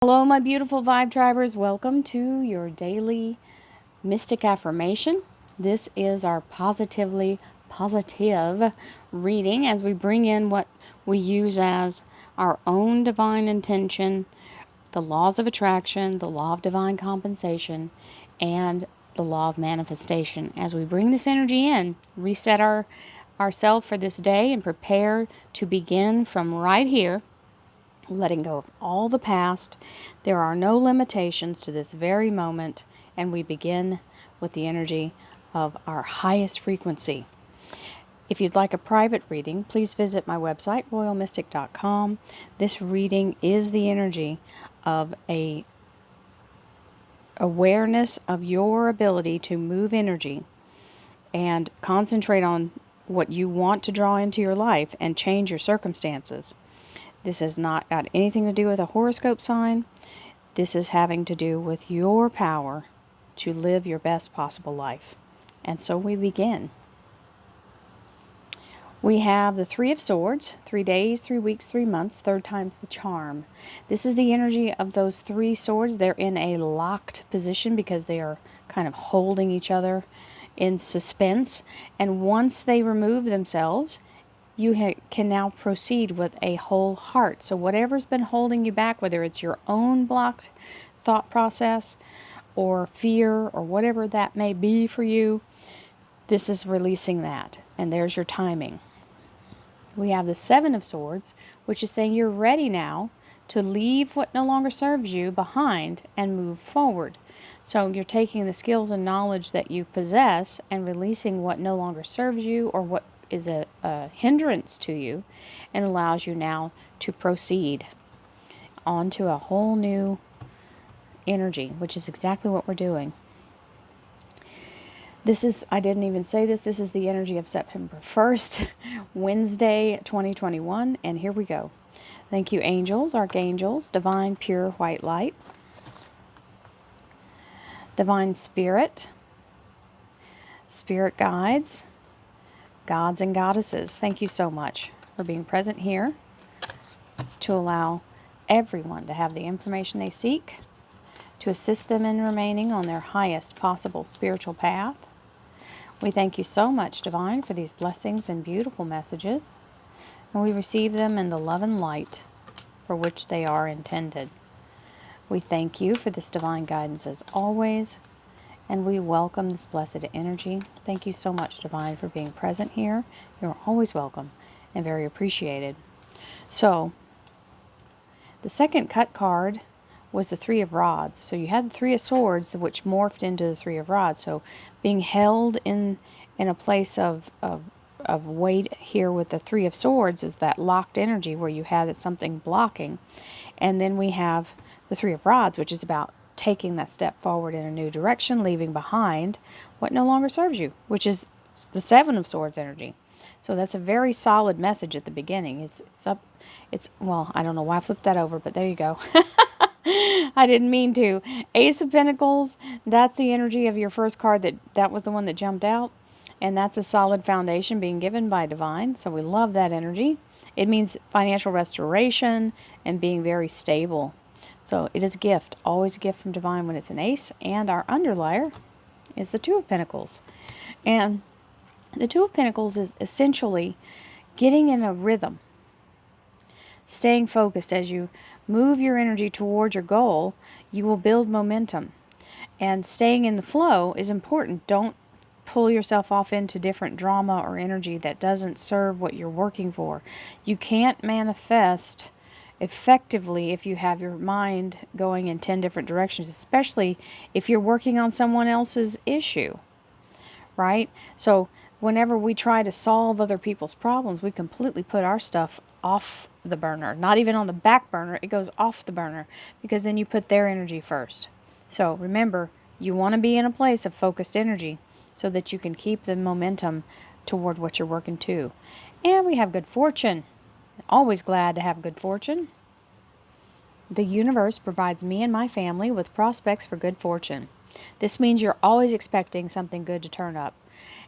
Hello, my beautiful Vibe Tribers. Welcome to your daily mystic affirmation. This is our positively positive reading as we bring in what we use as our own divine intention, the laws of attraction, the law of divine compensation, and the law of manifestation. As we bring this energy in, reset ourselves for this day and prepare to begin from right here, letting go of all the past. There are no limitations to this very moment, and we begin with the energy of our highest frequency. If you'd like a private reading, please visit my website, royalmystic.com. This reading is the energy of a awareness of your ability to move energy and concentrate on what you want to draw into your life and change your circumstances. This has not got anything to do with a horoscope sign. This is having to do with your power to live your best possible life. And so we begin. We have the Three of Swords, 3 days, 3 weeks, 3 months, third time's the charm. This is the energy of those 3 swords. They're in a locked position because they are kind of holding each other in suspense. And once they remove themselves, you can now proceed with a whole heart. So whatever's been holding you back, whether it's your own blocked thought process or fear or whatever that may be for you, this is releasing that. And there's your timing. We have the Seven of Swords, which is saying you're ready now to leave what no longer serves you behind and move forward. So you're taking the skills and knowledge that you possess and releasing what no longer serves you or what is a hindrance to you, and allows you now to proceed onto a whole new energy, which is exactly what we're doing. This is, I didn't even say this is the energy of September 1st, Wednesday, 2021, and here we go. Thank you, angels, archangels, divine, pure, white light, divine spirit, spirit guides, gods and goddesses. Thank you so much for being present here to allow everyone to have the information they seek, to assist them in remaining on their highest possible spiritual path. We thank you so much, Divine, for these blessings and beautiful messages, and we receive them in the love and light for which they are intended. We thank you for this divine guidance as always, and we welcome this blessed energy. Thank you so much, Divine, for being present here. You're always welcome and very appreciated. So, the second cut card was the Three of Rods. So you had the Three of Swords, which morphed into the Three of Rods. So being held in a place of weight here with the Three of Swords is that locked energy where you had something blocking. And then we have the Three of Rods, which is about taking that step forward in a new direction, leaving behind what no longer serves you, which is the Seven of Swords energy. So that's a very solid message at the beginning. Well, I don't know why I flipped that over, but there you go. I didn't mean to. Ace of Pentacles, that's the energy of your first card. That was the one that jumped out. And that's a solid foundation being given by Divine. So we love that energy. It means financial restoration and being very stable. So it is a gift, always a gift from Divine when it's an ace. And our underlier is the Two of Pentacles. And the Two of Pentacles is essentially getting in a rhythm, staying focused. As you move your energy towards your goal, you will build momentum. And staying in the flow is important. Don't pull yourself off into different drama or energy that doesn't serve what you're working for. You can't manifest effectively if you have your mind going in 10 different directions, especially if you're working on someone else's issue, right? So whenever we try to solve other people's problems, we completely put our stuff off the burner. Not even on the back burner, it goes off the burner because then you put their energy first. So remember, you want to be in a place of focused energy so that you can keep the momentum toward what you're working to. And we have good fortune. Always glad to have good fortune. The universe provides me and my family with prospects for good fortune. This means you're always expecting something good to turn up.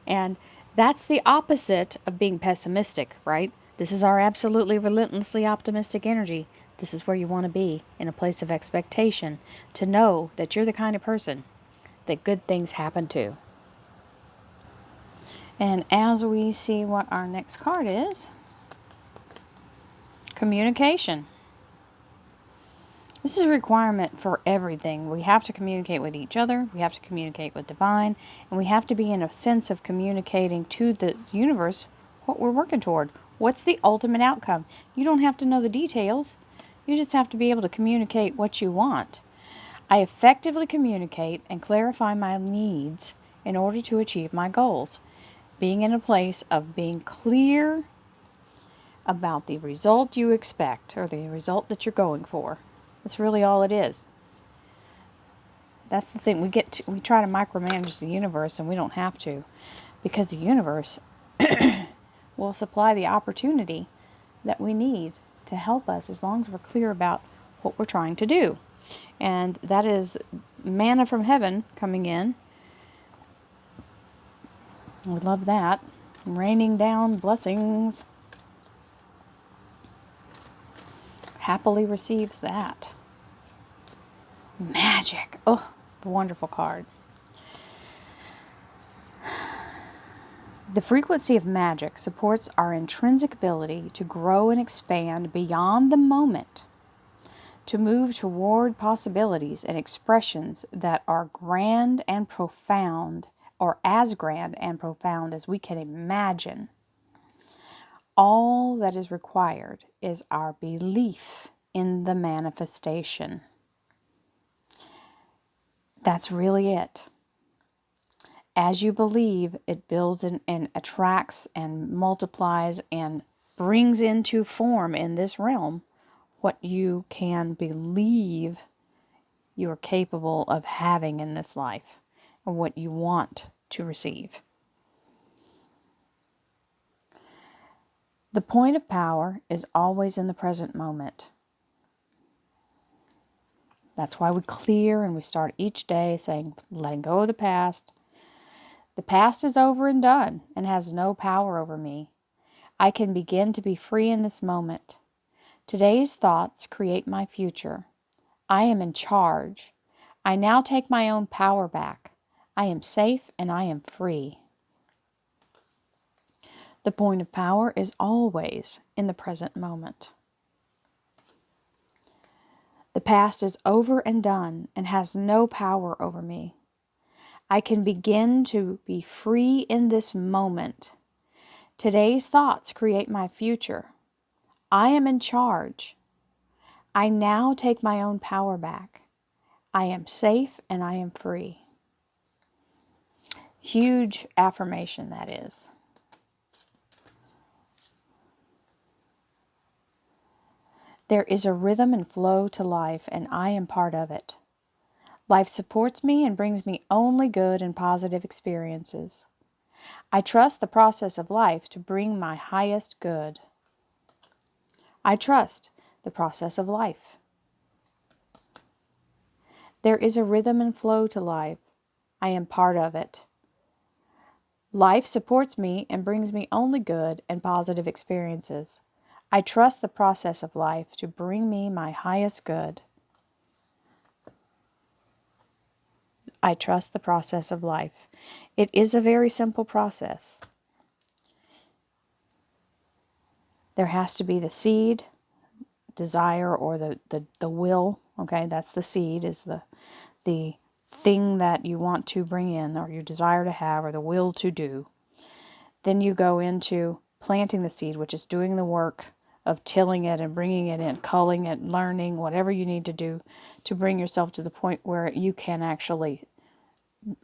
And that's the opposite of being pessimistic, right? This is our absolutely relentlessly optimistic energy. This is where you want to be, in a place of expectation, to know that you're the kind of person that good things happen to. And as we see what our next card is, communication. This is a requirement for everything. We have to communicate with each other, we have to communicate with divine, and we have to be in a sense of communicating to the universe what we're working toward. What's the ultimate outcome? You don't have to know the details. You just have to be able to communicate what you want. I effectively communicate and clarify my needs in order to achieve my goals. Being in a place of being clear about the result you expect, or the result that you're going for. That's really all it is. That's the thing. We try to micromanage the universe, and we don't have to, because the universe will supply the opportunity that we need to help us, as long as we're clear about what we're trying to do. And that is manna from heaven coming in. We love that. Raining down blessings. Happily receives that. Magic. Oh, wonderful card. The frequency of magic supports our intrinsic ability to grow and expand beyond the moment, to move toward possibilities and expressions that are grand and profound, or as grand and profound as we can imagine. All that is required is our belief in the manifestation. That's really it. As you believe, it builds and attracts and multiplies and brings into form in this realm what you can believe you're capable of having in this life, and what you want to receive. The point of power is always in the present moment. That's why we clear and we start each day saying, letting go of the past. The past is over and done and has no power over me. I can begin to be free in this moment. Today's thoughts create my future. I am in charge. I now take my own power back. I am safe and I am free. The point of power is always in the present moment. The past is over and done and has no power over me. I can begin to be free in this moment. Today's thoughts create my future. I am in charge. I now take my own power back. I am safe and I am free. Huge affirmation that is. There is a rhythm and flow to life, and I am part of it. Life supports me and brings me only good and positive experiences. I trust the process of life to bring my highest good. I trust the process of life. There is a rhythm and flow to life. I am part of it. Life supports me and brings me only good and positive experiences. I trust the process of life to bring me my highest good. I trust the process of life. It is a very simple process. There has to be the seed, desire, or the will. Okay, that's the seed, is the thing that you want to bring in, or you desire to have, or the will to do. Then you go into planting the seed, which is doing the work of tilling it and bringing it in, culling it, learning, whatever you need to do to bring yourself to the point where you can actually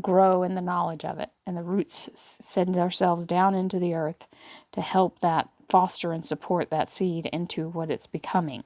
grow in the knowledge of it. And the roots send themselves down into the earth to help that foster and support that seed into what it's becoming.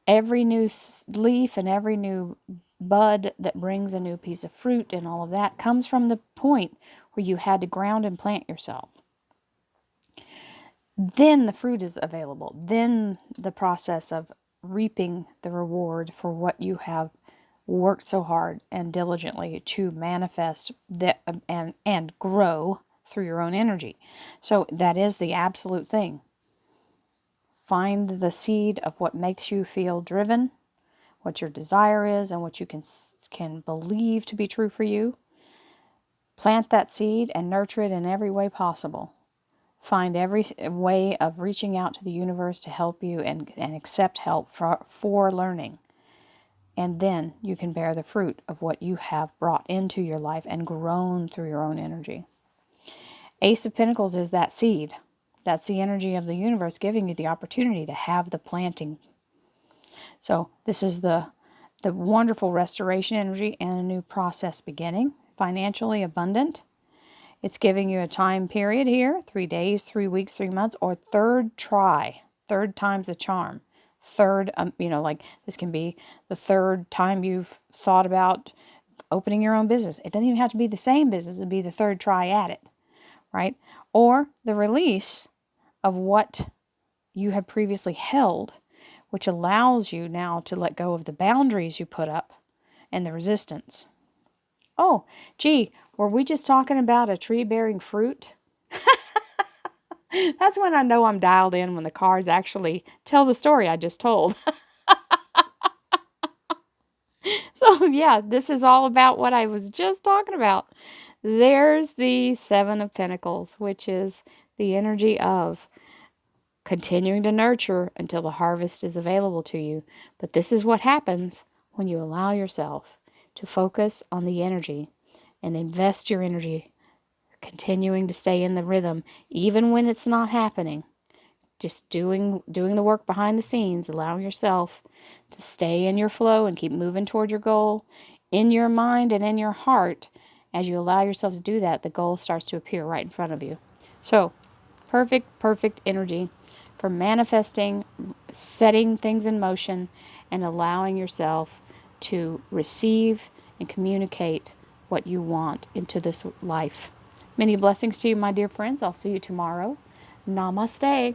Every new leaf and every new bud that brings a new piece of fruit and all of that comes from the point where you had to ground and plant yourself. Then the fruit is available. Then the process of reaping the reward for what you have worked so hard and diligently to manifest and grow through your own energy. So that is the absolute thing. Find the seed of what makes you feel driven, what your desire is, and what you can believe to be true for you. Plant that seed and nurture it in every way possible. Find every way of reaching out to the universe to help you and accept help for learning. And then you can bear the fruit of what you have brought into your life and grown through your own energy. Ace of Pentacles is that seed. That's the energy of the universe giving you the opportunity to have the planting. So this is the wonderful restoration energy and a new process beginning. Financially abundant. It's giving you a time period here, 3 days, 3 weeks, 3 months, or third try. Third time's the charm. Third, like this can be the third time you've thought about opening your own business. It doesn't even have to be the same business. It'd be the third try at it, right? Or the release of what you had previously held, which allows you now to let go of the boundaries you put up and the resistance. Oh, gee, were we just talking about a tree bearing fruit? That's when I know I'm dialed in, when the cards actually tell the story I just told. So yeah, this is all about what I was just talking about. There's the Seven of Pentacles, which is the energy of continuing to nurture until the harvest is available to you. But this is what happens when you allow yourself to focus on the energy and invest your energy, continuing to stay in the rhythm, even when it's not happening. Just doing the work behind the scenes, allowing yourself to stay in your flow and keep moving toward your goal in your mind and in your heart. As you allow yourself to do that, the goal starts to appear right in front of you. So, perfect energy for manifesting, setting things in motion, and allowing yourself to receive and communicate what you want into this life. Many blessings to you, my dear friends. I'll see you tomorrow. Namaste.